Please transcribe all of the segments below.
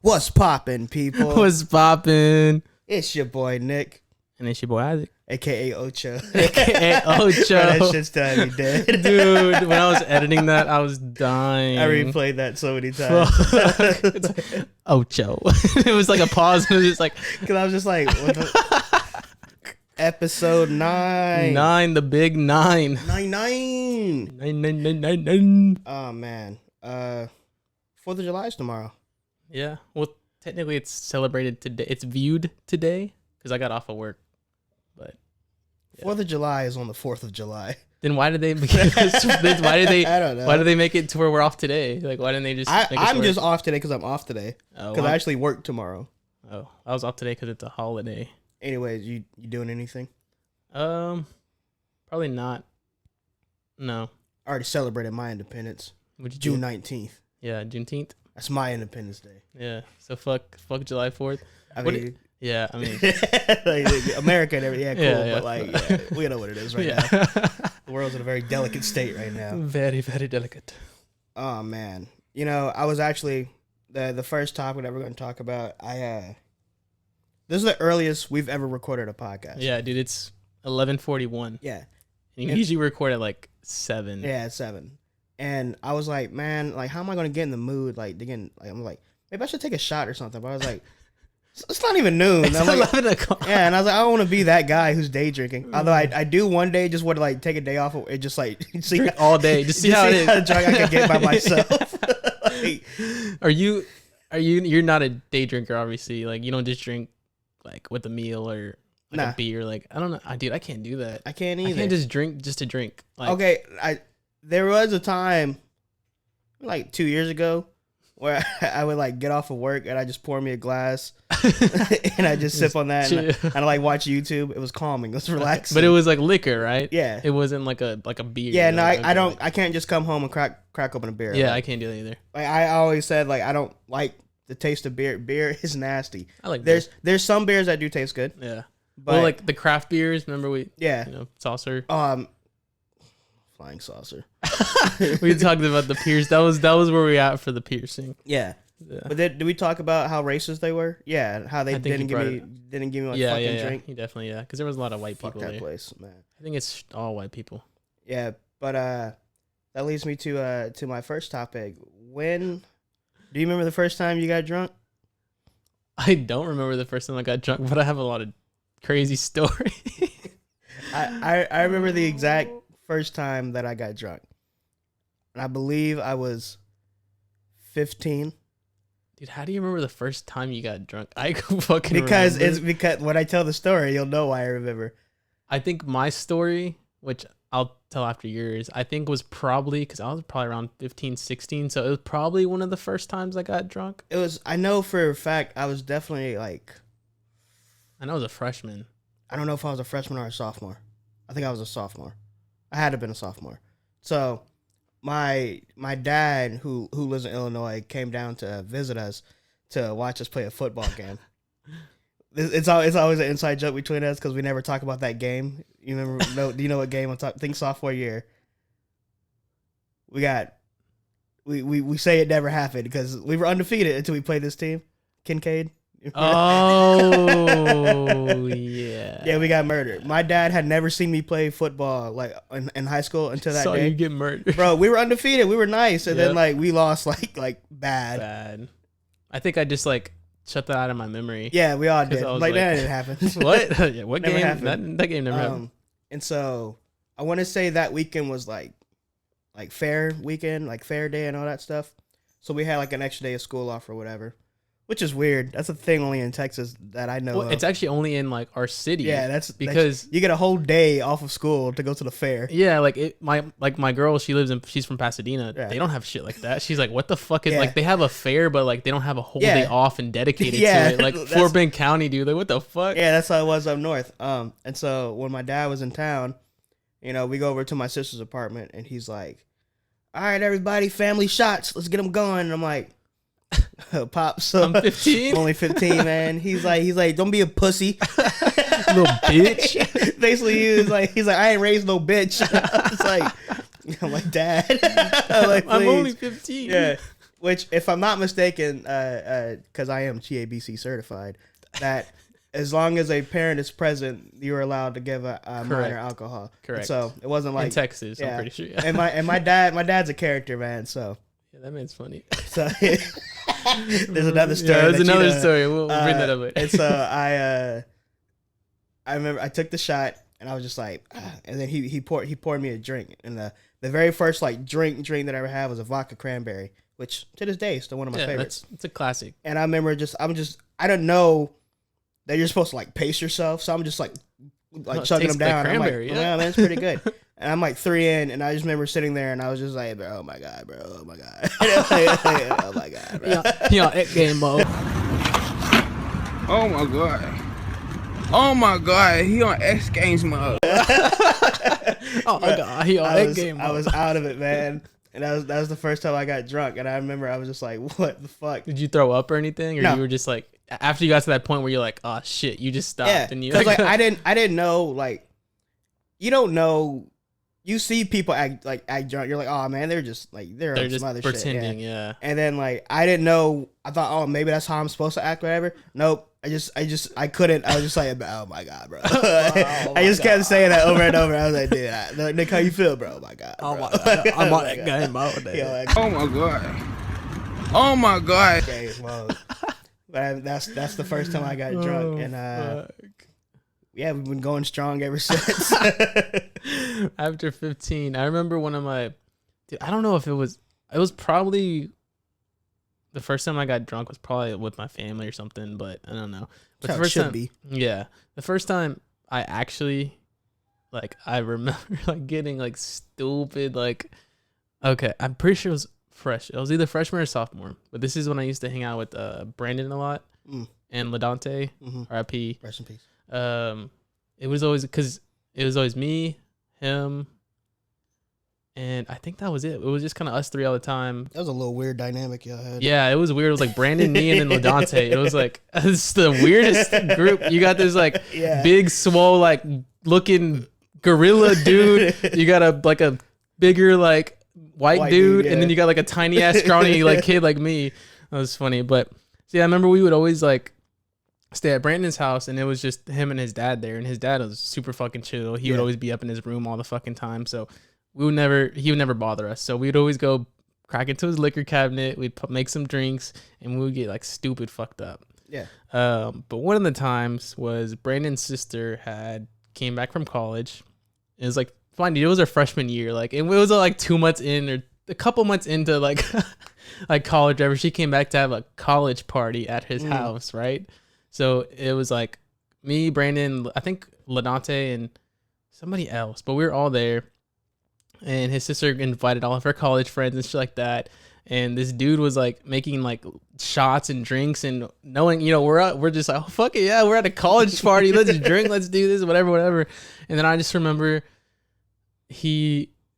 What's poppin', people? What's poppin'? It's your boy Nick, And it's your boy Isaac, aka Ocho. aka Ocho. That shit's telling me dead, dude. When I was editing that, I was dying. I replayed that so many times. It's like, Ocho. It was like a pause. It was just like, because I was just like, what the... episode 9, the big 9. 9. 9. Oh man, 4th of July is tomorrow. Yeah. Well, technically, it's celebrated today. It's viewed today because I got off of work. But yeah. 4th of July is on the 4th of July. Then why did they? Why did they? I don't know. Why did they make it to where we're off today? Like, why didn't they just? I'm just off today because I'm off today. Because I actually work tomorrow. Oh, I was off today because it's a holiday. Anyways, you doing anything? Probably not. No. I already celebrated my independence. June 19th. Yeah, Juneteenth. That's my Independence Day. Yeah. So fuck July 4th. I mean, yeah. I mean, like, America and everything. Yeah, cool. Yeah. But like, yeah, we know what it is right now. The world's in a very delicate state right now. Very, very delicate. Oh man, I was actually the first topic that we're going to talk about. This is the earliest we've ever recorded a podcast. Yeah, dude, it's 11:41. Yeah, and you usually record at like 7. Yeah, 7. And I was like, man, like, how am I going to get in the mood? Like, again, I'm like, maybe I should take a shot or something. But I was like, it's not even noon. It's 11 o'clock. Yeah, and I was like, I don't want to be that guy who's day drinking. Although I do one day just want to like take a day off and just like see all day, just see how it is. How drunk I can get by myself. Like, you're not a day drinker, obviously. Like, you don't just drink like with a meal or like a beer. Like, I don't know, dude, I can't do that. I can't either. I can't just drink just to drink. Like, okay, there was a time like 2 years ago where I would like get off of work and I just pour me a glass and I just sip on that and I like watch YouTube. It was calming. It was relaxing. But it was like liquor, right? Yeah. It wasn't like a beer. Yeah, no, I can't just come home and crack open a beer. Yeah, like, I can't do that either. Like I always said, like I don't like the taste of beer. Beer is nasty. I like there's some beers that do taste good. Yeah. But well, like the craft beers, remember saucer. Flying saucer. We talked about the pierce. That was where we at for the piercing. Yeah. But did we talk about how racist they were? Yeah, how they didn't give me like fucking drink. He definitely because there was a lot of white people that there. Place, man. I think it's all white people. Yeah, but that leads me to my first topic. Do you remember the first time you got drunk? I don't remember the first time I got drunk, but I have a lot of crazy stories. I remember the exact first time that I got drunk. And I believe I was 15. Dude, how do you remember the first time you got drunk? I fucking because remember. It's because when I tell the story, you'll know why I remember. I think my story, which I'll tell after yours, I think was probably because I was probably around 15, 16. So it was probably one of the first times I got drunk. I know for a fact I was definitely like. I know I was a freshman. I don't know if I was a freshman or a sophomore. I think I was a sophomore. I had to have been a sophomore. So my dad, who lives in Illinois, came down to visit us to watch us play a football game. It's always an inside joke between us because we never talk about that game. You remember? No, do you know what game I'm talking? Think sophomore year. We say it never happened because we were undefeated until we played this team, Kincaid. Oh yeah. Yeah, we got murdered. My dad had never seen me play football like in high school until that day. So you get murdered, bro. We were undefeated. We were nice, and then like we lost like bad. Bad. I think I just like shut that out of my memory. Yeah, we all did. Like that didn't happen. What? Yeah, what never game? Happened. That game never happened. And so I want to say that weekend was like fair weekend, like fair day and all that stuff. So we had like an extra day of school off or whatever. Which is weird. That's a thing only in Texas that I know. Well, it's actually only in like our city. Yeah, that's because you get a whole day off of school to go to the fair. Yeah, like my girl, she's from Pasadena. Yeah. They don't have shit like that. She's like, what the fuck is like they have a fair, but like they don't have a whole day off and dedicated to it. Like Fort Bend County, dude. Like what the fuck? Yeah, that's how it was up north. And so when my dad was in town, we go over to my sister's apartment and he's like, "All right, everybody, family shots. Let's get them going." And I'm like, Pops, so I'm 15. Only 15, man. He's like, don't be a pussy, little bitch. Basically, he's like, I ain't raised no bitch. It's like, I'm like, Dad. I'm only 15. Yeah. Which, if I'm not mistaken, because I am TABC certified, that as long as a parent is present, you are allowed to give a minor alcohol. Correct. So it wasn't like in Texas. I'm pretty sure. And my dad's a character, man. So yeah, that man's funny. So there's another story. Yeah, there's another story. We'll bring that up later. And so I remember I took the shot and I was just like, and then he poured me a drink, and the very first like drink that I ever had was a vodka cranberry, which to this day is still one of my favorites. It's a classic. And I remember I don't know that you're supposed to like pace yourself, so I'm just like chugging them down. I'm like, yeah, man, it's pretty good. And I'm like 3 in, and I just remember sitting there, and I was just like, bro, oh my god, bro, oh my god, oh my god, bro. Yeah, X game mode. Oh my god. Oh my god, he on X Games mode. Oh my god, he on X game mode. I was out of it, man. And that was the first time I got drunk, and I remember I was just like, what the fuck? Did you throw up or anything, or no. You were just like, after you got to that point where you're like, oh shit, you just stopped, and you like I didn't know, like, you don't know. You see people act drunk. You're like, oh man, they're just just some other pretending, shit. yeah. And then like I didn't know. I thought, oh, maybe that's how I'm supposed to act, whatever. Nope. I couldn't. I was just like, oh my god, bro. I just kept saying that over and over. I was like, dude, Nick, how you feel, bro? Oh my god. Bro. Oh my god. I'm on that game mode. Oh my god. Oh my god. Game mode. But that's the first time I got drunk, and yeah, we've been going strong ever since. After 15, I remember one of my, dude, I don't know if it was probably the first time I got drunk was probably with my family or something, but I don't know. But That's the first how it time, should be. Yeah, the first time I actually, like, I remember like getting like stupid, like, okay, I'm pretty sure it was fresh. It was either freshman or sophomore, but this is when I used to hang out with Brandon a lot and Ladante, RIP. Rest in peace. It was always me, him, and I think that was it. It was just kind of us three all the time. That was a little weird dynamic y'all had. Yeah, it was weird. It was like Brandon, me, and then Ladante. It was like, it's the weirdest group. You got this like big, swole, like looking gorilla dude. You got a bigger like white dude, and then you got like a tiny ass scrawny like kid like me. That was funny. But see, I remember we would always like stay at Brandon's house, and it was just him and his dad there, and his dad was super fucking chill. He would always be up in his room all the fucking time, so he would never bother us. So we'd always go crack into his liquor cabinet, we'd make some drinks, and we would get like stupid fucked up. But one of the times was Brandon's sister came back from college. It was like, fine, it was her freshman year, like, and it was like 2 months in or a couple months into like like college ever. She came back to have a college party at his house, right? So it was like me, Brandon, I think Ladante, and somebody else, but we were all there. And his sister invited all of her college friends and shit like that. And this dude was like making like shots and drinks, and knowing, we're just like, oh fuck it, yeah, we're at a college party, let's drink, let's do this, whatever. And then I just remember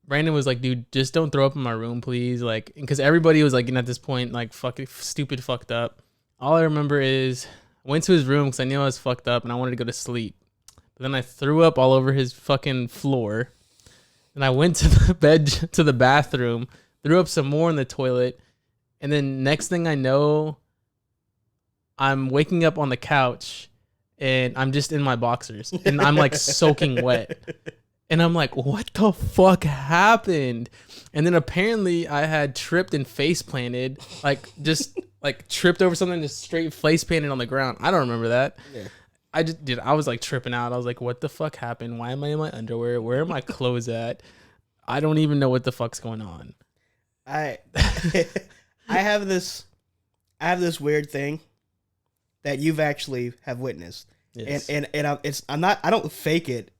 Brandon was like, dude, just don't throw up in my room, please, like, because everybody was like, at this point, like, fucking stupid fucked up. All I remember is I went to his room because I knew I was fucked up and I wanted to go to sleep. But then I threw up all over his fucking floor. And I went to the bathroom, threw up some more in the toilet. And then next thing I know, I'm waking up on the couch and I'm just in my boxers and I'm like soaking wet. And I'm like, what the fuck happened? And then apparently I had tripped and face planted, like just like tripped over something, just straight face planted on the ground. I don't remember that. Yeah. I was like tripping out. I was like, what the fuck happened? Why am I in my underwear? Where are my clothes at? I don't even know what the fuck's going on. I have this weird thing that you've actually have witnessed. Yes. And I don't fake it.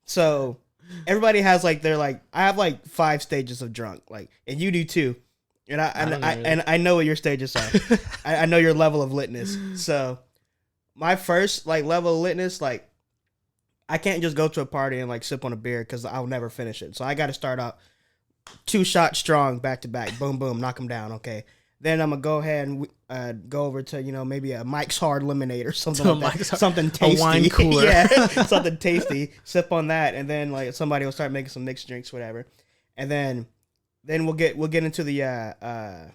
So everybody has like I have like 5 stages of drunk, like, and you do too. And I know what your stages are. I know your level of litness. So my first like level of litness, like, I can't just go to a party and like sip on a beer because I'll never finish it. So I got to start out 2 shots strong back to back, boom boom, knock them down. Okay, then I'm gonna go ahead and go over to maybe a Mike's Hard Lemonade or something like that. Something tasty, a wine cooler, yeah, something tasty. Sip on that, and then like somebody will start making some mixed drinks, whatever, and then we'll get into the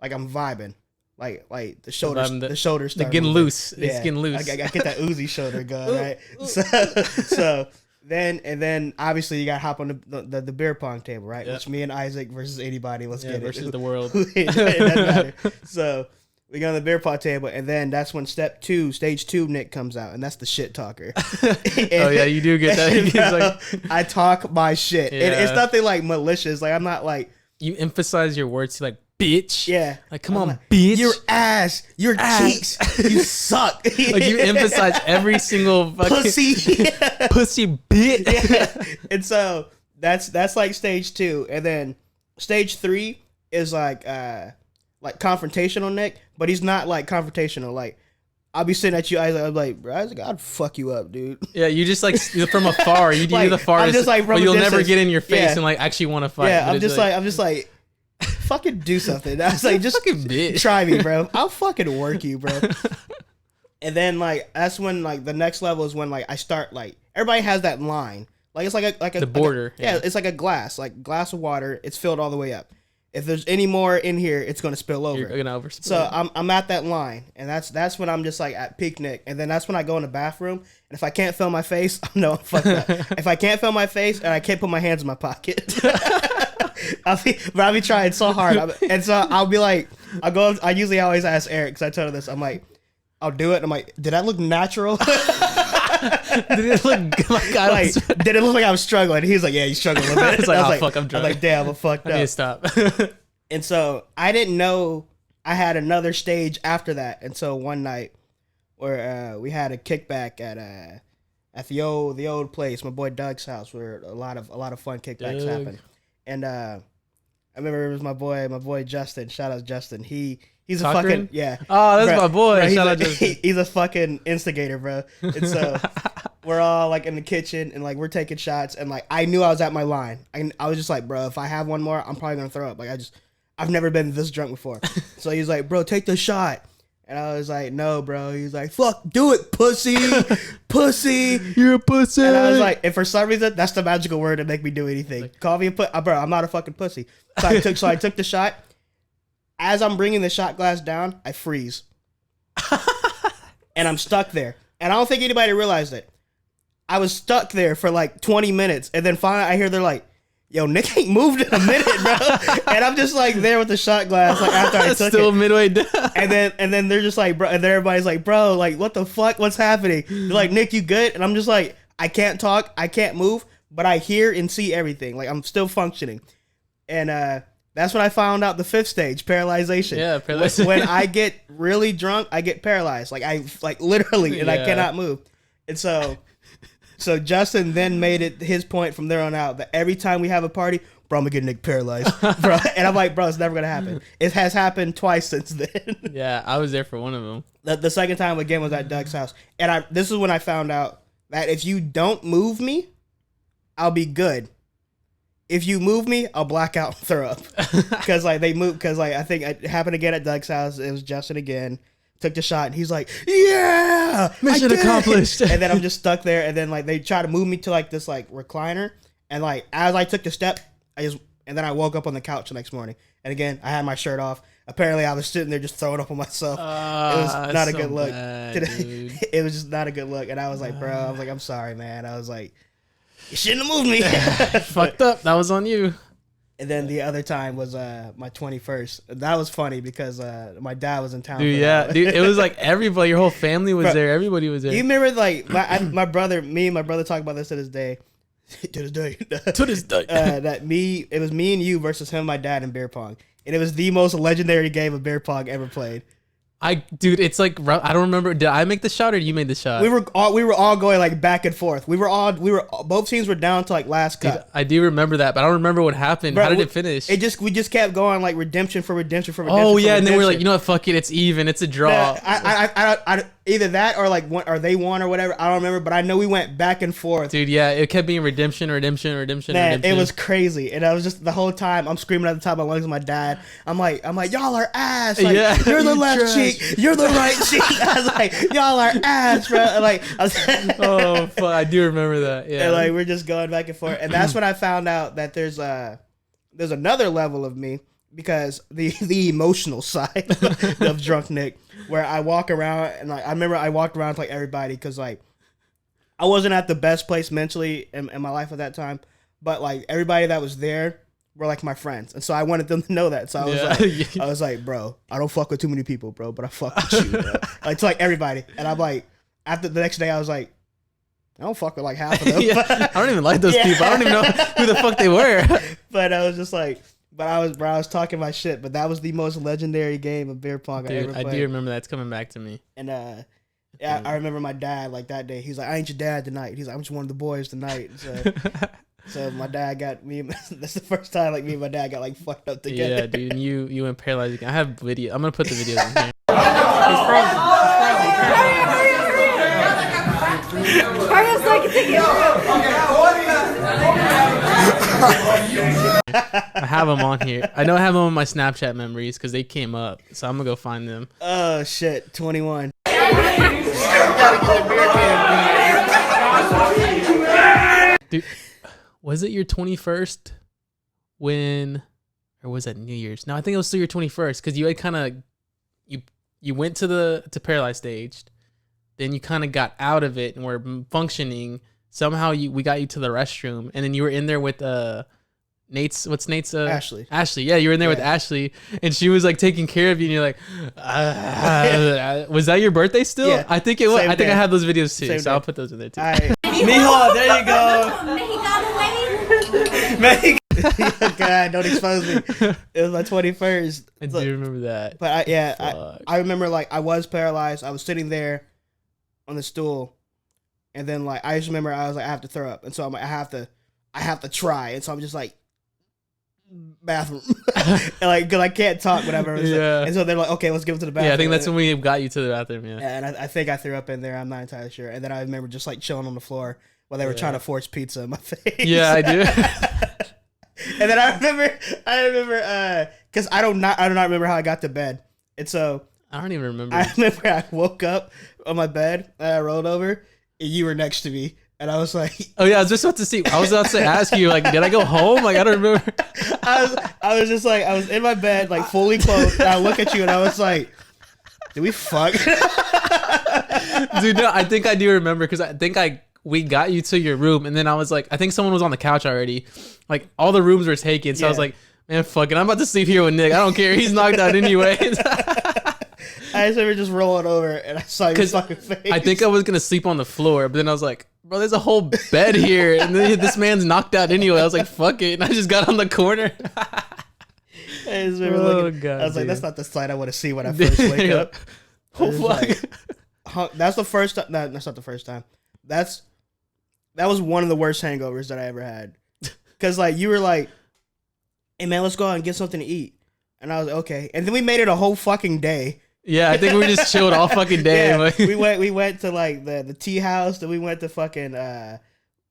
like I'm vibing. Like the shoulders, they're getting loose. It's getting loose. I get that Uzi shoulder going, right? So then obviously you got to hop on the beer pong table, right? Yep. Which me and Isaac versus anybody. Let's get it versus the world. It doesn't matter. So we go on the beer pong table, and then that's when stage two, Nick comes out, and that's the shit talker. Oh yeah, you do get that. He's like, I talk my shit. Yeah. It's nothing like malicious. Like I'm not like you emphasize your words like bitch. Yeah. Like come on, like, bitch. Your ass, your cheeks, you suck. Like you emphasize every single fucking pussy, pussy bitch. Yeah. And so that's like stage 2, and then stage 3 is like confrontational Nick, but he's not like confrontational. Like I'll be sitting at you, I'm like, bro, I'd fuck you up, dude. Yeah, you just like from afar. You do like, the farthest, just like, but you'll distance. never get in your face Yeah. and like actually want to fight. Yeah, I'm just like, fucking do something. I was like, just fucking bitch. Try me, bro. I'll fucking work you, bro. And then like that's when like the next level is when like I start like everybody has that line. Like it's like a the border. Yeah, it's like a glass of water. It's filled all the way up. If there's any more in here, it's gonna spill over. You're gonna overspill. So I'm at that line, and that's when I'm just like at peak Nick, and then that's when I go in the bathroom, and if I can't feel my face, I'm fucked up. If I can't feel my face and I can't put my hands in my pocket, I'll be trying so hard, and so I'll be like, I usually always ask Eric because I told her this. I'm like, I'll do it, and I'm like, did that look natural? Did it look like did it look like I was struggling? He's like, yeah, you struggling a bit. It's like, oh fuck, I'm drunk. I was like, damn, I'm fucked up. I need to stop. And so I didn't know I had another stage after that until one night where we had a kickback at the old place, my boy Doug's house, where a lot of fun kickbacks happen. And I remember it was my boy Justin. Shout out Justin. He's a fucking yeah. Oh, that's my boy. Bro, shout out Justin. He's a fucking instigator, bro. And so we're all like in the kitchen and like we're taking shots, and like I knew I was at my line. I was just like, bro, if I have one more, I'm probably gonna throw up. Like I've never been this drunk before. So he's like, bro, take the shot. And I was like, no, bro. He's like, fuck, do it, pussy. Pussy. You're a pussy. And I was like, and for some reason, that's the magical word to make me do anything. Like, call me a pussy. Bro, I'm not a fucking pussy. So I took the shot. As I'm bringing the shot glass down, I freeze. And I'm stuck there. And I don't think anybody realized it. I was stuck there for like 20 minutes. And then finally I hear they're like, yo, Nick ain't moved in a minute, bro. And I'm just like there with the shot glass, like after I took still it. midway down. And then they're just like, bro, and then everybody's like, bro, like what the fuck? What's happening? They're like, Nick, you good? And I'm just like, I can't talk, I can't move, but I hear and see everything. Like I'm still functioning. And that's when I found out the 5th stage, paralyzation. Yeah, paralyzation. When I get really drunk, I get paralyzed. Like literally, and I cannot move. And so Justin then made it his point from there on out that every time we have a party, bro, I'm gonna get Nick paralyzed, bro. And I'm like, bro, it's never gonna happen. It has happened twice since then. Yeah, I was there for one of them. The second time again was at Doug's house, and this is when I found out that if you don't move me, I'll be good. If you move me, I'll black out and throw up. Because like they moved. Because like I think it happened again at Doug's house. It was Justin again. Took the shot and he's like, yeah, mission accomplished. And then I'm just stuck there. And then like they try to move me to like this like recliner. And like as I took the step, and then I woke up on the couch the next morning. And again, I had my shirt off. Apparently, I was sitting there just throwing up on myself. It was not a good look. It was just not a good look. And I was like, bro, I'm sorry, man. I was like, you shouldn't have moved me. Fucked up. That was on you. And then the other time was my 21st. That was funny because my dad was in town. Dude, yeah. Dude, it was like everybody, your whole family was there. Everybody was there. You remember like my brother, me and my brother talk about this to this day. To this day. It was me and you versus him and my dad in beer pong. And it was the most legendary game of beer pong ever played. Dude, it's like I don't remember. Did I make the shot or you made the shot? We were all going like back and forth. Both teams were down to like last cut. Dude, I do remember that, but I don't remember what happened. Bro, how did it finish? We just kept going like redemption for redemption for redemption. Oh yeah, and then we're like, you know what? Fuck it, it's even. It's a draw. I either that or like or they won or whatever. I don't remember, but I know we went back and forth. Dude, yeah, it kept being redemption. Man, it was crazy, and I was just the whole time I'm screaming at the top of my lungs. My dad, I'm like, y'all are ass. Like, yeah, you're the left cheek, you're the right cheek. I was like, y'all are ass, bro. Oh fuck, I do remember that. Yeah, and like we're just going back and forth, and that's when I found out that there's another level of me because the emotional side of drunk Nick, where I walk around and like I remember I walked around with like everybody because like I wasn't at the best place mentally in my life at that time, but like everybody that was there were like my friends, and so I wanted them to know that. So I was like, bro, I don't fuck with too many people, bro, but I fuck with you, bro. Like to like everybody, and I'm like, after the next day, I was like, I don't fuck with like half of them. I don't even like those people. I don't even know who the fuck they were. But I was just like, I was talking my shit. But that was the most legendary game of beer pong I ever played. I do remember that's coming back to me. And yeah, I remember my dad like that day. He's like, I ain't your dad tonight. He's like, I'm just one of the boys tonight. So my dad got me. That's the first time like me and my dad got like fucked up together. Yeah, dude. And you went paralyzed again. I have video. I'm gonna put the videos in here. Hurry up so I can take it. I have them on here. I know I have them on my Snapchat memories because they came up. So I'm gonna go find them. Oh shit, 21. Dude, was it your 21st when, or was that New Year's? No, I think it was still your 21st because you had kind of, you went to Paralyzed stage, then you kind of got out of it and were functioning. Somehow we got you to the restroom, and then you were in there with Nate's, what's Nate's? Ashley. Ashley, yeah, you were in there with Ashley, and she was like taking care of you, and you're like, was that your birthday still? Yeah. I think it was. I think I have those videos too, Same so day. I'll put those in there too. Mijo, there you go. Mexican God, don't expose me. It was my 21st. I do remember that. But I remember like I was paralyzed. I was sitting there on the stool, and then like I just remember I was like I have to throw up, and so I'm like I have to try, and so I'm just like bathroom, and like because I can't talk whatever. Yeah. And so they're like, okay, let's give it to the bathroom. Yeah, I think that's when we got you to the bathroom. Yeah. And I think I threw up in there. I'm not entirely sure. And then I remember just like chilling on the floor while they were trying to force pizza in my face. Yeah, I do. And then I remember, because I do not remember how I got to bed. And so I don't even remember. I remember I woke up on my bed and I rolled over and you were next to me. And I was like, oh yeah, I was just about to see. I was about to ask you, like, did I go home? Like, I don't remember. I was just like, I was in my bed, like fully clothed. And I look at you and I was like, did we fuck? Dude, no, I think I do remember because I think we got you to your room, and then I was like, I think someone was on the couch already. Like all the rooms were taken, so I was like, man, fuck it, I'm about to sleep here with Nick. I don't care. He's knocked out anyway. I just remember just rolling over and I saw your fucking face. I think I was gonna sleep on the floor, but then I was like, bro, there's a whole bed here, and then this man's knocked out anyway. I was like, fuck it, and I just got on the corner. I just remember looking. God, I was like, dude. that's not the sight I want to see when I first wake up. Oh fuck. Like, that's the first time. No, that's not the first time. That was one of the worst hangovers that I ever had. Cause like you were like, hey man, let's go out and get something to eat. And I was like, okay. And then we made it a whole fucking day. Yeah, I think we just chilled all fucking day. Yeah, we went to like the tea house. Then we went to fucking had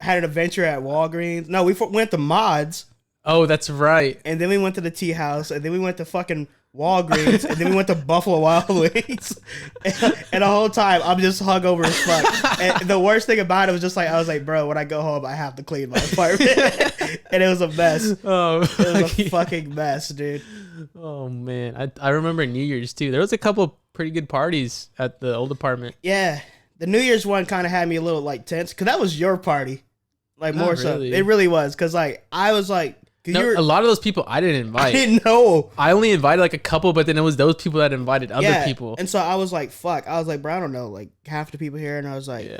an adventure at Walgreens. No, we went to Mods. Oh, that's right. And then we went to the tea house. And then we went to fucking Walgreens. And then we went to Buffalo Wild Wings. And the whole time I'm just hungover as fuck. And the worst thing about it was just like I was like, bro, when I go home I have to clean my apartment. And it was a mess. Oh, it was a fucking mess, dude. Oh man, I remember New Year's too. There was a couple pretty good parties at the old apartment. Yeah, the New Year's one kind of had me a little like tense because that was your party, like Not more so. really. It really was because like I was like, No, a lot of those people I didn't invite. I didn't know. I only invited like a couple, but then it was those people that invited other people. And so I was like, fuck. I was like, bro, I don't know, like half the people here, and I was like,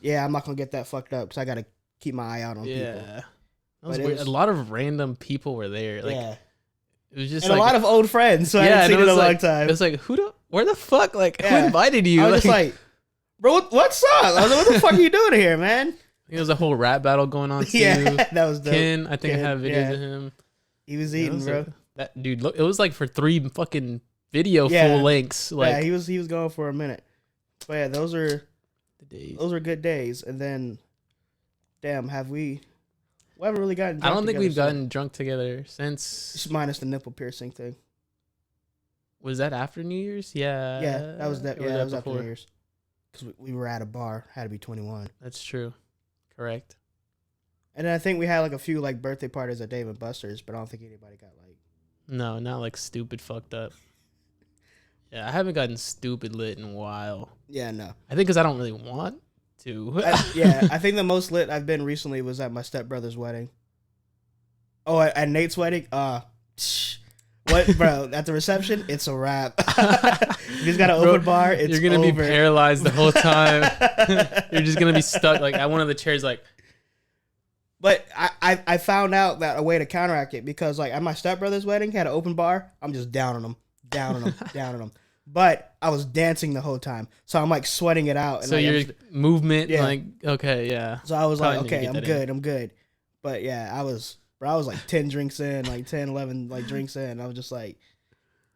yeah, I'm not gonna get that fucked up because I gotta keep my eye out on people. That was weird. A lot of random people were there. Like, it was just and like, a lot of old friends, so I hadn't seen it in a long time. It was like, where the fuck? Like, who invited you? I was just like, bro, what's up? I was like, what the fuck are you doing here, man? There was a whole rap battle going on too. Yeah, that was dope. Ken, I think I have videos of him. He was eating, bro. That dude, look, it was like for 3 fucking video full lengths. Like, he was going for a minute. But yeah, those are the days. Those were good days. And then, damn, we haven't really gotten drunk I don't think we've together gotten drunk together since. Just minus the nipple piercing thing. Was that after New Year's? Yeah. Yeah, that was that. Or Yeah, that was before? after New Year's. Because we were at a bar, had to be 21. That's true. Correct. And then I think we had like a few like birthday parties at Dave and Buster's, but I don't think anybody got like No, not like stupid fucked up. Yeah, I haven't gotten stupid lit in a while. Yeah, no. I think because I don't really want to. I think the most lit I've been recently was at my stepbrother's wedding. Oh, at Nate's wedding? What, bro? At the reception, it's a wrap. You just got an open bar. It's You're gonna over. be paralyzed the whole time. You're just gonna be stuck like at one of the chairs, like. But I found out that a way to counteract it because like at my stepbrother's wedding, he had an open bar. I'm just down on him, down on him. But I was dancing the whole time, so I'm like sweating it out. And So like, your movement, yeah. like, okay, yeah. So I was Probably like, need to okay, get I'm that good. But yeah, I was like 10 drinks in, like 10, 11 like drinks in. I was just like,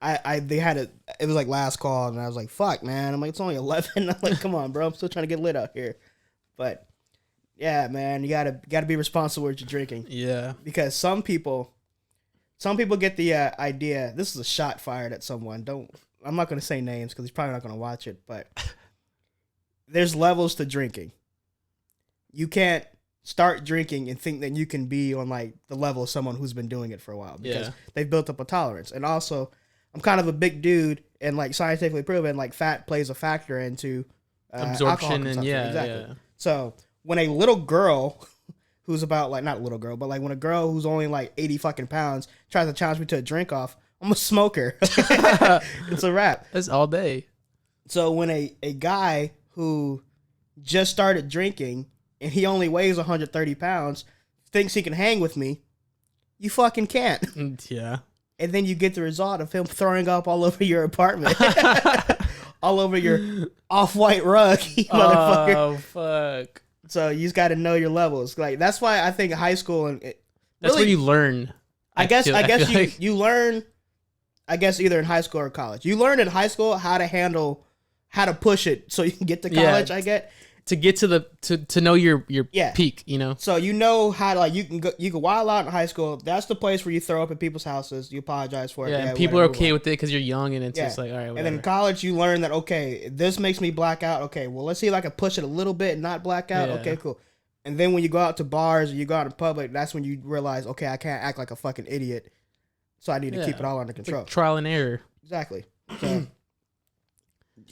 it was like last call, and I was like, fuck, man. I'm like, it's only 11. I'm like, come on, bro. I'm still trying to get lit out here. But yeah, man, you gotta be responsible with your drinking. Yeah. Because some people get the idea. This is a shot fired at someone. I'm not gonna say names because he's probably not gonna watch it. But there's levels to drinking. You can't start drinking and think that you can be on like the level of someone who's been doing it for a while because they've built up a tolerance. And also, I'm kind of a big dude, and like scientifically proven, like fat plays a factor into Absorption and exactly. yeah. So when a little girl who's about like not a little girl, but like when a girl who's only like 80 fucking pounds tries to challenge me to a drink off, I'm a smoker. It's a wrap. That's all day. So when a guy who just started drinking and he only weighs 130 pounds thinks he can hang with me, you fucking can't. Yeah. And then you get the result of him throwing up all over your apartment. All over your off-white rug, you motherfucker. Oh, fuck. So you just got to know your levels. Like that's why I think high school and That's where you learn. I guess like. you learn. I guess either in high school or college. You learn in high school how to push it so you can get to college. I get to get to to know your peak. You know. So you know how to like you can wild out in high school. That's the place where you throw up at people's houses. You apologize for it. Yeah, and people are okay with it because you're young and it's just like all right. Whatever. And then in college you learn that okay, this makes me black out. Okay, well let's see if I can push it a little bit and not black out. Yeah. Okay, cool. And then when you go out to bars or you go out in public, that's when you realize okay, I can't act like a fucking idiot. So I need to keep it all under control. Like trial and error. Exactly. So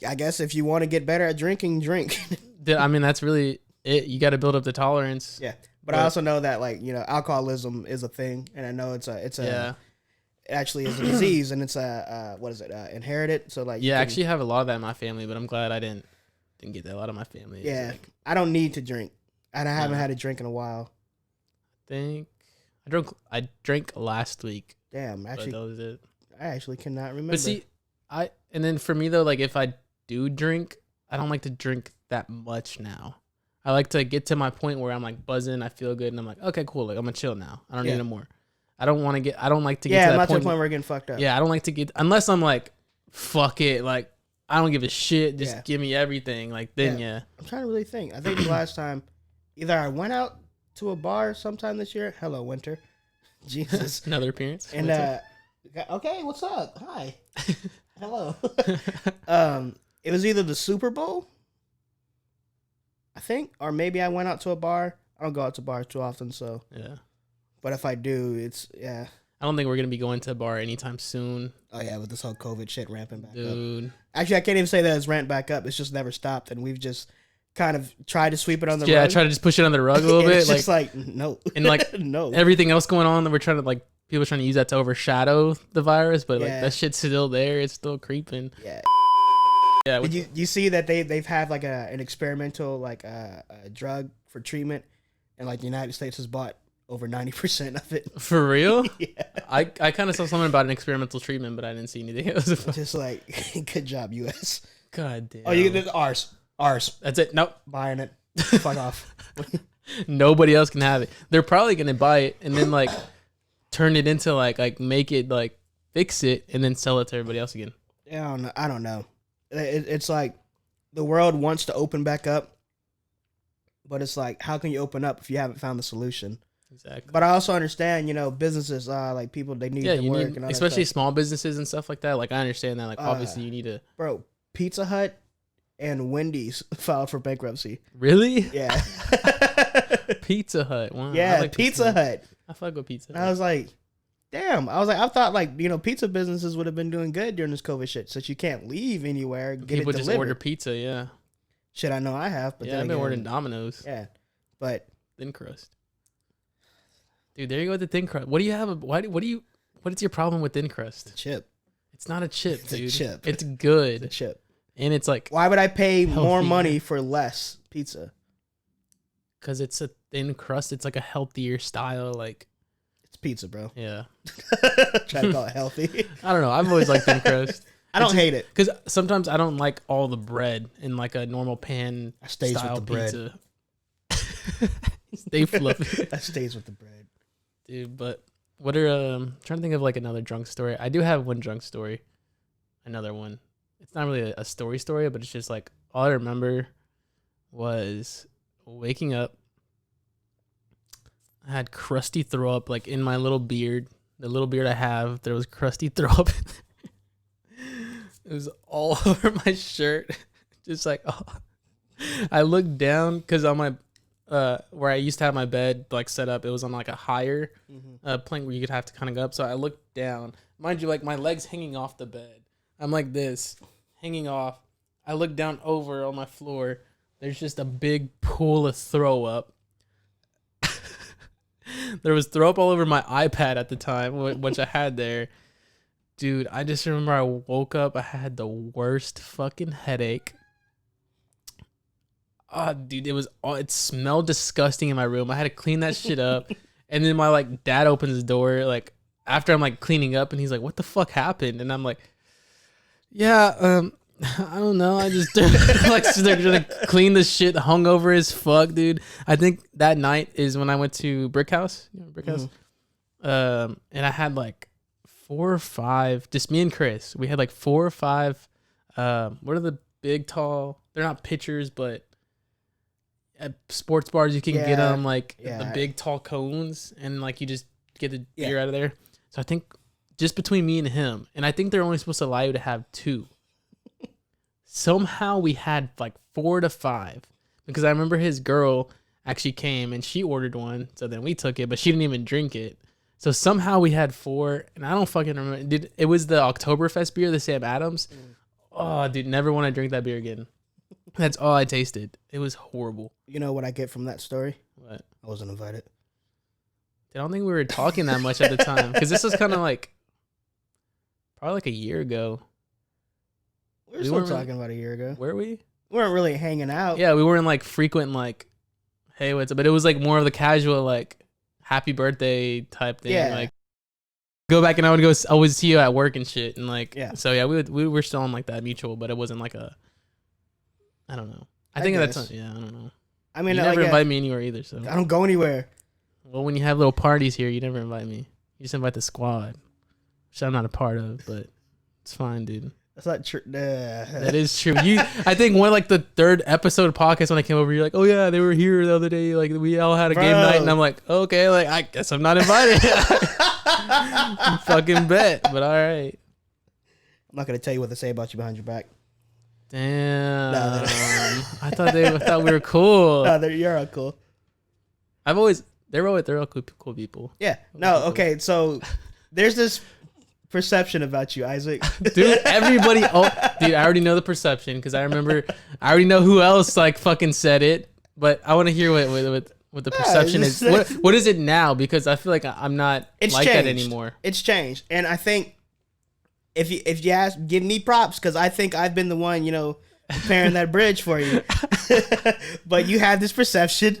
I guess if you want to get better at drinking, drink. I mean, that's really it. You got to build up the tolerance. Yeah. But I also know that like, you know, alcoholism is a thing, and I know it actually is a disease, and it's inherited. So like I actually have a lot of that in my family, but I'm glad I didn't get that. A lot of my family. Yeah. I don't need to drink. And I haven't had a drink in a while. I drank last week. Damn, actually that was it. I actually cannot remember. But see, and then for me though, like if I do drink, I don't like to drink that much now. I like to get to my point where I'm like buzzing, I feel good, and I'm like, okay, cool, like I'm gonna chill now. I don't need no more. I don't like to get to that point. Yeah, I'm not to the point where we're getting fucked up. Yeah, I don't like to get unless I'm like, fuck it, like I don't give a shit, just give me everything. Like then I'm trying to really think. I think the last time either I went out to a bar sometime this year. Hello, Winter. Jesus. Another appearance. And okay, what's up? Hi. Hello. It was either the Super Bowl, I think, or maybe I went out to a bar. I don't go out to bars too often, so yeah. But if I do, I don't think we're gonna be going to a bar anytime soon. Oh yeah, with this whole COVID shit ramping back up. Actually, I can't even say that it's ramped back up. It's just never stopped, and we've just kind of tried to sweep it on the rug. Yeah, try to just push it under the rug a little bit. It's just like no, and like no, everything else going on that we're trying to like people are trying to use that to overshadow the virus, but like that shit's still there. It's still creeping. Yeah. Yeah. Did you see that they've had like an experimental like a drug for treatment, and like the United States has bought over 90% of it. For real? Yeah. I kind of saw something about an experimental treatment, but I didn't see anything else. Just like good job, U.S. God damn. Oh, you get ours. That's it. Nope. Buying it. Fuck off. Nobody else can have it. They're probably gonna buy it and then like turn it into like make it like fix it and then sell it to everybody else again. Yeah, I don't know. It's like the world wants to open back up, but it's like how can you open up if you haven't found the solution? Exactly. But I also understand, businesses like people they need to work and all especially that stuff. Small businesses and stuff like that. Like I understand that. Like obviously you need to. Bro, Pizza Hut and Wendy's filed for bankruptcy. Really? Yeah. Pizza Hut. Wow. Yeah, I like Pizza Hut. I fuck with Pizza Hut. I was like, damn. I was like, I thought like, you know, pizza businesses would have been doing good during this COVID shit, since you can't leave anywhere. Get People it just delivered. order pizza, yeah. Shit, I know I have, but Yeah, I've been ordering Domino's. Yeah, but Thin crust. Dude, there you go with the thin crust. What do you have? What is your problem with thin crust? chip. It's not a chip, It's dude. a chip. It's good. It's a chip. And it's like, Why would I pay more Healthy. money for less pizza? because it's a thin crust. It's like a healthier style. Like, It's pizza, bro. yeah. Try to call it healthy. I don't know. I've always liked thin crust. I don't hate it. Because sometimes I don't like all the bread in like a normal pan I stays with style the bread. pizza. Stay fluffy. That stays with the bread. Dude, but what are trying to think of like another drunk story. I do have one drunk story. Another one. It's not really a story, but it's just like all I remember was waking up. I had crusty throw up like in my little beard. The little beard I have, there was crusty throw up. It was all over my shirt. Just like, oh. I looked down because on my where I used to have my bed like set up, it was on like a higher plank where you could have to kind of go up. So I looked down, mind you, like my legs hanging off the bed. I'm like this, hanging off. I look down over on my floor. There's just a big pool of throw up. There was throw up all over my iPad at the time, which I had there. Dude, I just remember I woke up. I had the worst fucking headache. Oh, dude, it smelled disgusting in my room. I had to clean that shit up. And then my like dad opens the door like after I'm like cleaning up, and he's like, "What the fuck happened?" And I'm like, "Yeah, I don't know. I just like they're gonna clean the shit hungover as fuck, dude." I think that night is when I went to Brick House. You know, Brick House. And I had like 4 or 5, just me and Chris. We had like 4 or 5. What are the big tall? They're not pitchers, but at sports bars you can get them like the big tall cones, and like you just get the beer out of there. So I think just between me and him, and I think they're only supposed to allow you to have 2. Somehow we had like 4 to 5, because I remember his girl actually came and she ordered one. So then we took it, but she didn't even drink it. So somehow we had 4, and I don't fucking remember. Dude, it was the Oktoberfest beer, the Sam Adams. Oh, dude, never want to drink that beer again. That's all I tasted. It was horrible. You know what I get from that story? What? I wasn't invited. I don't think we were talking that much at the time, because this was kind of like probably like a year ago. We were still talking about a year ago. Were we? We weren't really hanging out. Yeah, we weren't like frequent like, hey, what's up? But it was like more of the casual like happy birthday type thing. Yeah. Like go back and I would see you at work and shit, and like so yeah, we were still on like that mutual, but it wasn't like a, I don't know. I think at that time, I don't know. I mean, you never invite me anywhere either, so I don't go anywhere. Well, when you have little parties here, you never invite me. You just invite the squad, which I'm not a part of, but it's fine, dude. That's not true. That is true. I think one like the 3rd episode of podcast when I came over, you're like, "Oh yeah, they were here the other day. Like we all had a game night," and I'm like, "Okay, like I guess I'm not invited." Fucking bet, but all right. I'm not gonna tell you what to say about you behind your back. Damn. I thought we were cool. No, you're all cool. They're all cool people. Yeah. No. Okay. So there's this perception about you, Isaac. Dude, everybody. Oh, dude, I already know the perception because I already know who else like fucking said it. But I want to hear what the perception is. What is it now? Because I feel like I'm not like changed. that anymore. It's changed, and I think if you ask, give me props, because I think I've been the one, repairing that bridge for you. But you have this perception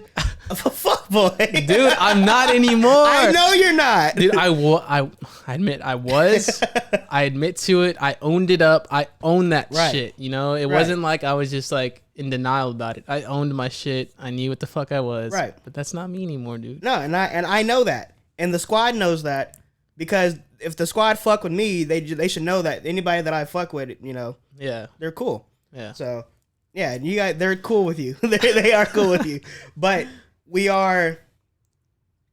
of a fuckboy. Dude, I'm not anymore. I know you're not. Dude, I admit I was. I admit to it. I owned it up. I owned that shit. It wasn't like I was just like in denial about it. I owned my shit. I knew what the fuck I was. Right. But that's not me anymore, dude. No, and I know that. And the squad knows that, because if the squad fuck with me, they should know that anybody that I fuck with, yeah, they're cool. Yeah. So, yeah, they're cool with you. They are cool with you. But we are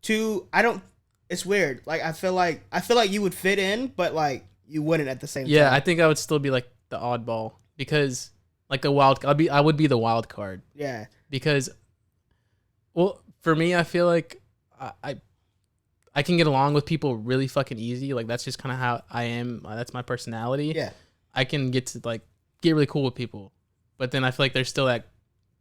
it's weird. Like I feel like you would fit in, but like you wouldn't at the same time. Yeah, I think I would still be like the oddball, because like I would be the wild card. Yeah. Because well, for me, I feel like I can get along with people really fucking easy. Like that's just kind of how I am. That's my personality. Yeah. I can get to like get really cool with people, but then I feel like there's still that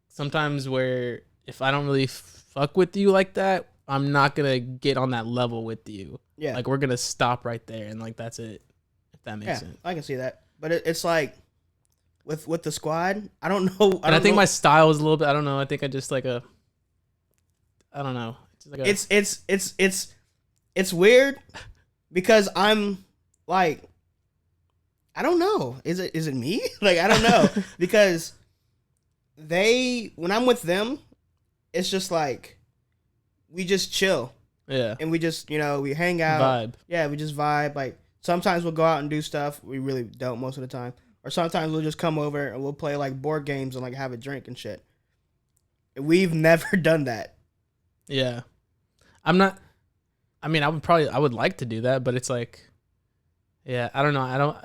sometimes where if I don't really fuck with you like that, I'm not gonna get on that level with you. Yeah. Like we're gonna stop right there and like that's it. If that makes sense. I can see that. But it's like with the squad, I don't know. I think my style is a little bit. I don't know. I think I just like a. I don't know. It's like it's weird because I'm like, I don't know. Is it me? Like I don't know because when I'm with them, it's just like we just chill. Yeah. And we just we hang out. Vibe. Yeah, we just vibe. Like sometimes we'll go out and do stuff. We really don't most of the time. Or sometimes we'll just come over and we'll play like board games and like have a drink and shit. We've never done that. Yeah. I'm not. I mean, I would like to do that, but it's like, yeah, I don't know.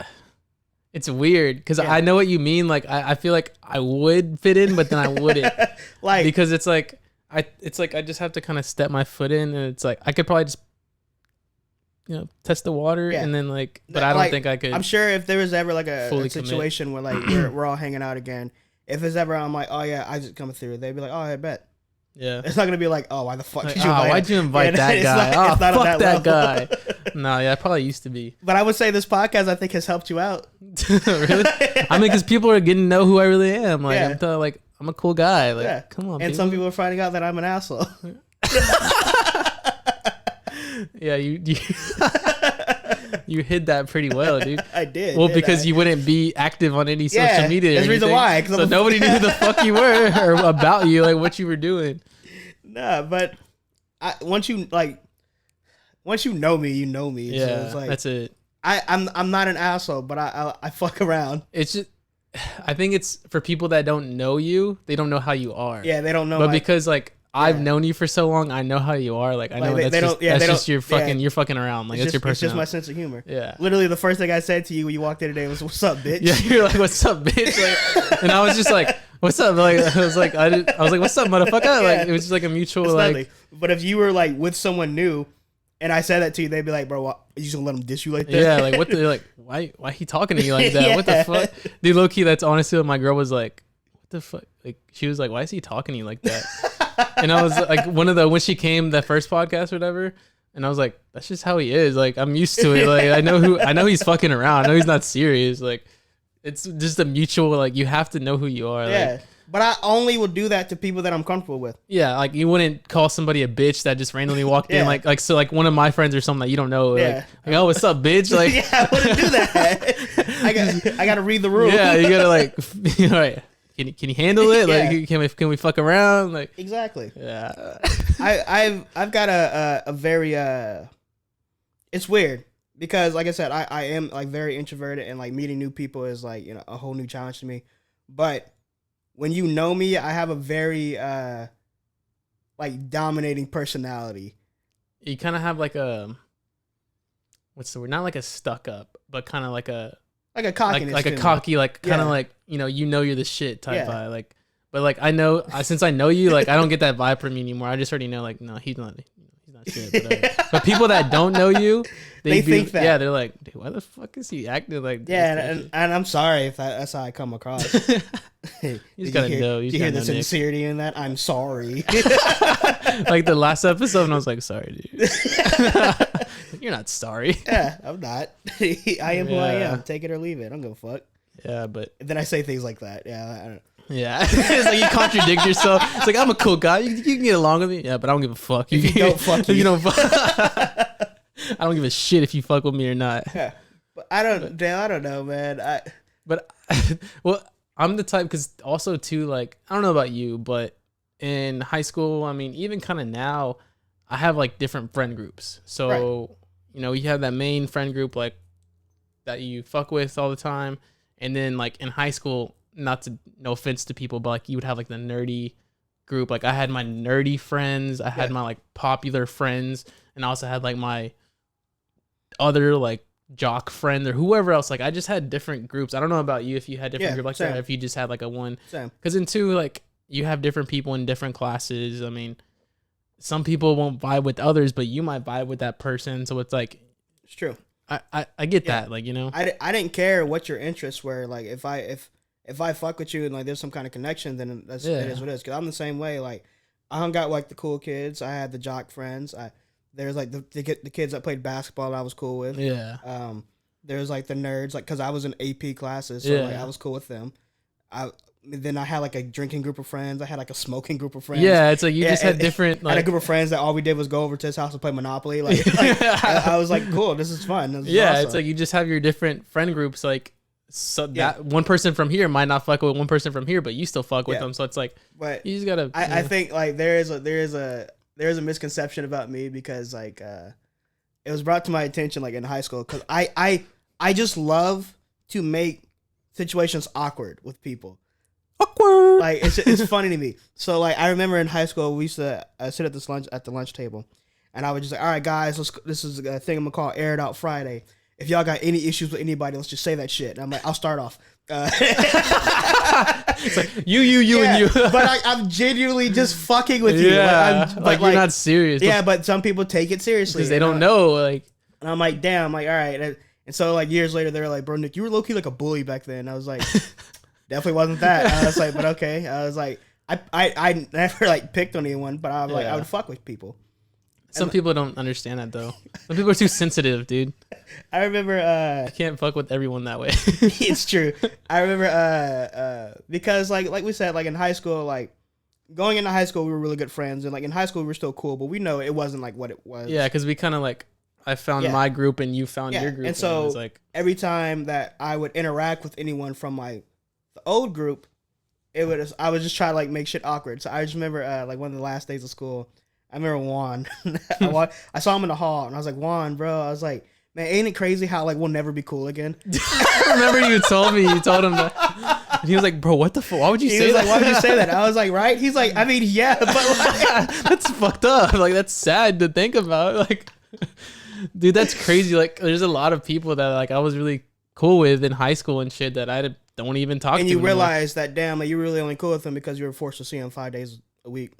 It's weird because I know what you mean. Like, I feel like I would fit in, but then I wouldn't. Like, because it's like I just have to kind of step my foot in, and it's like I could probably just test the water and then like, but I don't think I could. I'm sure if there was ever like a situation where like we're all hanging out again, if it's ever I'm like, oh yeah, I just coming through, they'd be like, oh, I bet. Yeah. It's not gonna be like, oh, why the fuck like, did you invite why'd you invite that guy? It's not fuck that level. guy. No, yeah, I probably used to be. But I would say this podcast I think has helped you out. Really? I mean, because people are getting to know who I really am. Like I'm a cool guy. Like, come on. And some people are finding out that I'm an asshole. Yeah, you you hid that pretty well, dude. I did. Well, because you wouldn't be active on any social media. That's the reason why. So nobody knew who the fuck you were or about you, like what you were doing. Nah, but once you know me, you know me. Yeah, so it's like, that's it. I'm not an asshole, but I fuck around. It's just, I think it's for people that don't know you, they don't know how you are. Yeah, they don't know. But because like I've known you for so long, I know how you are. Like I know that's just your fucking you're fucking around. Like that's your personality. It's just my sense of humor. Yeah. Literally, the first thing I said to you when you walked in today was, "What's up, bitch?" Yeah, you're like, "What's up, bitch?" Like, and I was just like, "What's up?" Like I was like, "What's up, motherfucker?" Like it was just like a mutual it's like. Nothing. But if you were like with someone new, and I said that to you, they'd be like, "Bro, you just gonna let him diss you like that?" Yeah, like what the like? Why he talking to you like that? Yeah. What the fuck, dude? Low key, that's honestly what my girl was like. What the fuck? Like she was like, "Why is he talking to you like that?" And I was like, when she came that first podcast or whatever, and I was like, that's just how he is. Like I'm used to it. Like I know he's fucking around. I know he's not serious. Like it's just a mutual. Like you have to know who you are. Yeah. Like, but I only would do that to people that I'm comfortable with. Yeah, like you wouldn't call somebody a bitch that just randomly walked in, like so like one of my friends or something that you don't know. Yeah. Like oh, what's up, bitch? Like yeah, I wouldn't do that. I gotta read the room. Yeah, you gotta like, all right. Can you handle it? Yeah. Like can we fuck around? Like exactly. Yeah. I've got a very it's weird because like I said I am like very introverted and like meeting new people is like a whole new challenge to me. But when you know me, I have a very like dominating personality. You kind of have like a what's the word? Not like a stuck up, but kind of like a cockiness, like a cocky, like kind of like you're the shit type vibe. Like, but like I know since I know you, like I don't get that vibe from you anymore. I just already know like no, he's not shit. But people that don't know you, they think that. Yeah, they're like, dude, why the fuck is he acting like this? Yeah, and I'm sorry if that's how I come across. You just gotta know. You hear the sincerity in that? I'm sorry. Like the last episode, and I was like, sorry, dude. You're not sorry. Yeah, I'm not. I am who I am. Take it or leave it. I don't give a fuck. Yeah, but and then I say things like that. Yeah, I don't know. Yeah, it's like you contradict yourself. It's like I'm a cool guy. You can get along with me. Yeah, but I don't give a fuck. If you don't fuck, you don't fuck. I don't give a shit if you fuck with me or not. Yeah, but I don't know, man. Well, I'm the type because also too like I don't know about you, but in high school, I mean, even kind of now, I have like different friend groups. So you have that main friend group like that you fuck with all the time, and then like in high school. No offense to people, but like you would have like the nerdy group. Like I had my nerdy friends, I had my like popular friends, and I also had like my other like jock friend or whoever else. Like I just had different groups. I don't know about you if you had different groups like that, or if you just had like a one. Same. Because in two, like you have different people in different classes. I mean, some people won't vibe with others, but you might vibe with that person. So it's like, it's true. I get that. Like, you know, I didn't care what your interests were. Like if I fuck with you and like there's some kind of connection, then it is what it is. Cause I'm the same way. Like I hung out with like the cool kids. I had the jock friends. There's like the kids that played basketball that I was cool with. Yeah. There's like the nerds, like because I was in AP classes, so like I was cool with them. Then I had like a drinking group of friends. I had like a smoking group of friends. Yeah, it's like you just had different. I had a group of friends that all we did was go over to his house and play Monopoly. Like I was like, cool, this is fun. This is awesome. It's like you just have your different friend groups. Like that one person from here might not fuck with one person from here, but you still fuck with them. So it's like, but you just gotta. I think like there is a misconception about me because like it was brought to my attention like in high school because I just love to make situations awkward with people. Awkward. Like it's funny to me. So like I remember in high school we used to sit at the lunch table, and I would just like, all right guys, this is a thing I'm gonna call Air It Out Friday. If y'all got any issues with anybody, let's just say that shit. And I'm like, I'll start off. It's like you and you. But I'm genuinely just fucking with you. Yeah, like you're not serious. Yeah, but some people take it seriously because they don't know. Like, and I'm like, damn. I'm like, all right. And so like years later, they were like, bro, Nick, you were low key like a bully back then. I was like. Definitely wasn't that. I was like, but okay. I was like, I never like picked on anyone, but I was like, I would fuck with people. Some people don't understand that though. Some people are too sensitive, dude. I remember. You can't fuck with everyone that way. It's true. I remember because like we said, like in high school, like going into high school, we were really good friends, and like in high school, we were still cool, but we know it wasn't like what it was. Yeah, because we kind of like. I found my group and you found your group, and so it was like every time that I would interact with anyone from my old group, I would just try to like make shit awkward. So I just remember like one of the last days of school, I remember Juan. I saw him in the hall and I was like, Juan, bro, I was like, man, ain't it crazy how like we'll never be cool again? I remember you told him that. And he was like, bro, what the fuck? Why would you say that? Like, why would you say that? I was like, right? He's like, I mean, yeah, but like that's fucked up. Like that's sad to think about. Like dude, that's crazy. Like there's a lot of people that like I was really cool with in high school and shit that I don't even talk to. And you anymore. realize that, damn, like, you're really only cool with them because you were forced to see them 5 days a week.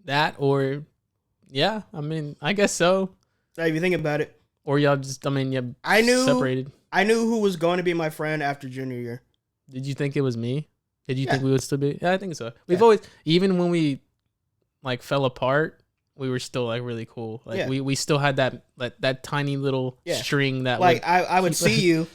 That or, yeah, I mean, I guess so. So if you think about it. Or y'all just, I mean, you separated. I knew who was going to be my friend after junior year. Did you think it was me? Did you think we would still be? Yeah, I think so. We've always, even when we like fell apart, we were still like really cool. Like we still had that tiny little string that like I would see you.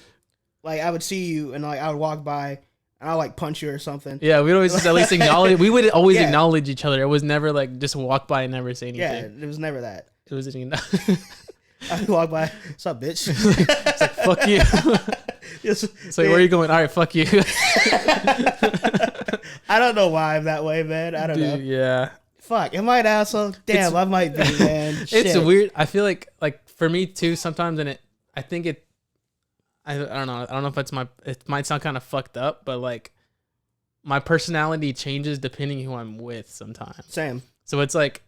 Like, I would see you, and, like, I would walk by, and I'd, like, punch you or something. Yeah, we'd always at least acknowledge. We would always acknowledge each other. It was never, like, just walk by and never say anything. Yeah, it was never that. It was I'd walk by, what's up, bitch? It's like, fuck you. It's like, where are you going? All right, fuck you. I don't know why I'm that way, man. I don't know. Yeah. Fuck, am I an asshole? Damn, I might be, man. It's weird. I feel like for me, too, sometimes, and I think it, I don't know. I don't know if it might sound kind of fucked up, but like my personality changes depending who I'm with sometimes. Same. So it's like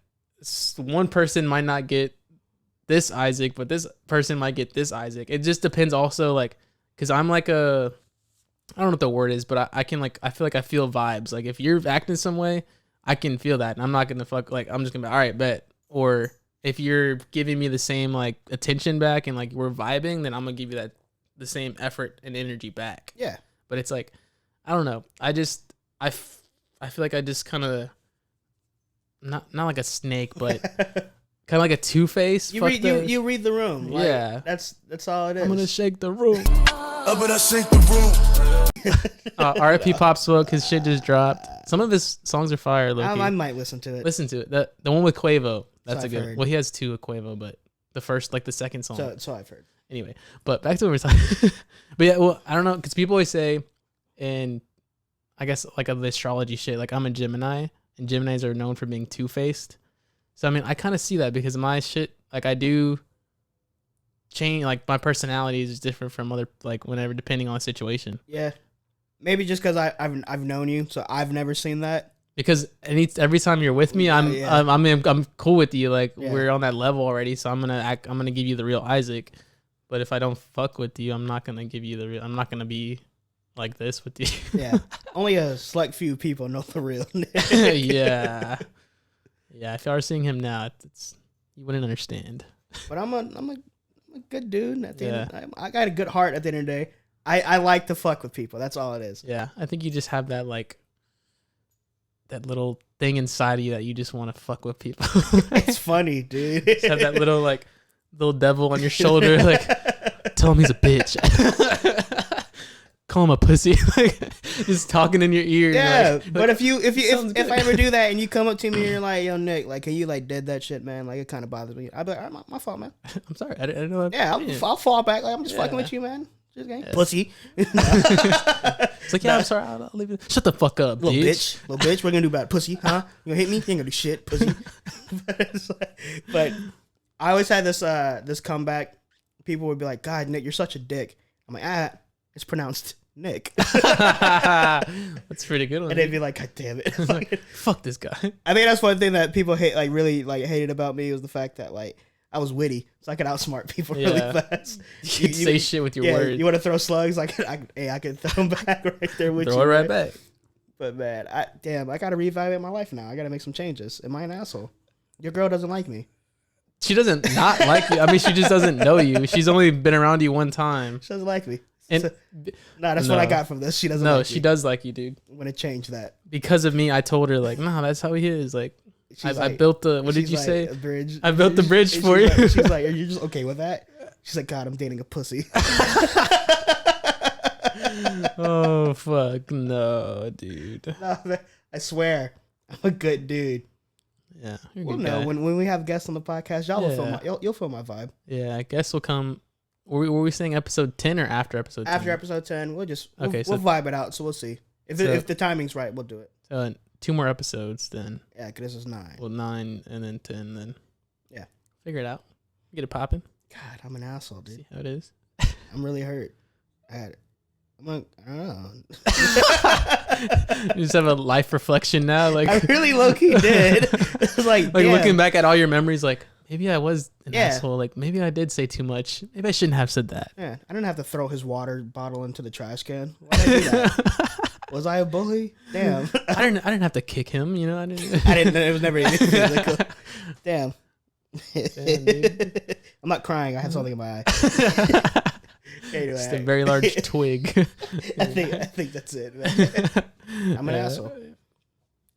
one person might not get this Isaac, but this person might get this Isaac. It just depends also like, cause I'm like I don't know what the word is, but I can like, I feel like I feel vibes. Like if you're acting some way, I can feel that. And I'm not going to fuck, like, I'm just going to be, all right, bet. Or if you're giving me the same like attention back and like we're vibing, then I'm going to give you the same effort and energy back. Yeah. But it's like, I don't know. I feel like I just kind of, not like a snake, but kind of like a two-face. You read the room. Like, yeah. That's all it is. I'm going to shake the room. I'm going to shake the room. R.I.P. Pop Smoke, his shit just dropped. Some of his songs are fire, low-key. I might listen to it. Listen to it. The one with Quavo. That's so a good one. Well, he has two with Quavo, but the first, like the second song. So I've heard. Anyway, but back to what we're talking. But yeah, well, I don't know, because people always say, and I guess like of the astrology shit, like I'm a Gemini, and Geminis are known for being two-faced. So I mean, I kind of see that because my shit, like I do change, like my personality is different from other, like whenever, depending on the situation. Yeah, maybe just because I've known you, so I've never seen that. Because every time you're with me, I'm cool with you. Like we're on that level already, so I'm gonna give you the real Isaac. But if I don't fuck with you, I'm not gonna give you the real. I'm not gonna be like this with you. Yeah, only a select few people know the real. Yeah. Yeah, if you are seeing him now, you wouldn't understand. But I'm a good dude. At the end, I got a good heart. At the end of the day, I like to fuck with people. That's all it is. Yeah, I think you just have that like that little thing inside of you that you just want to fuck with people. It's funny, dude. Just have that little devil on your shoulder, like tell him he's a bitch. Call him a pussy, like just talking in your ear. Yeah, like, but if I ever do that and you come up to me and you're like, "Yo, Nick, like, can you like dead that shit, man? Like, it kind of bothers me." I'd be like, "All right, my fault, man." I'm sorry, I didn't know. I'll fall back. Like, I'm just fucking with you, man. Just game. Pussy. It's like, yeah, I'm sorry. I'll leave it. Shut the fuck up, little bitch. What you gonna do about it? Pussy? Huh? You gonna hit me? You ain't gonna do shit, pussy. But I always had this comeback. People would be like, "God, Nick, you're such a dick." I'm like, it's pronounced Nick. That's pretty good one. And they'd be like, "God damn it." Like, fuck this guy. I think that's one thing that people really hated about me was the fact that like I was witty, so I could outsmart people really fast. You say shit with your words. You want to throw slugs? I could throw them back right there with you. Throw it right back. But man, I got to reevaluate my life now. I got to make some changes. Am I an asshole? Your girl doesn't like me. She doesn't not like you. I mean, she just doesn't know you. She's only been around you one time. She doesn't like me. And that's what I got from this. She doesn't. No, like she me. does like you, dude. I'm gonna change that. Because of me, I told her like, no, that's how he is. Like, I built the. What did you say? A bridge. I built the bridge for you. She's like, are you just okay with that? She's like, God, I'm dating a pussy. Oh fuck no, dude. No, man, I swear, I'm a good dude. Yeah, well, no, when we have guests on the podcast, y'all will you'll feel my vibe. Yeah, I guess we'll come. Were we saying episode 10 or after episode 10? After episode 10, we'll vibe it out. So we'll see if the timing's right. We'll do it. So 2 more episodes then. Yeah, because this is 9. Well, 9 and then 10 then. Yeah, figure it out. Get it popping. God, I'm an asshole, dude. See how it is. I'm really hurt. I don't know. You just have a life reflection now. Like I really low key did. It's like looking back at all your memories, like maybe I was an asshole. Like maybe I did say too much. Maybe I shouldn't have said that. Yeah, I didn't have to throw his water bottle into the trash can. Why did I do that? Was I a bully? Damn. I didn't have to kick him. You know, I didn't. It was never even physical. Damn. Dude. I'm not crying. I have something in my eye. Anyway, just a very large twig. I think that's it, man. I'm an asshole.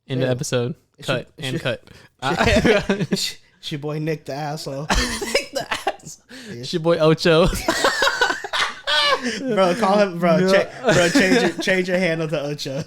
End of episode. Cut. Cut. It's your boy Nick the asshole. Nick the asshole. It's your boy Ocho. Bro, call him, bro. Change your handle to Ocho.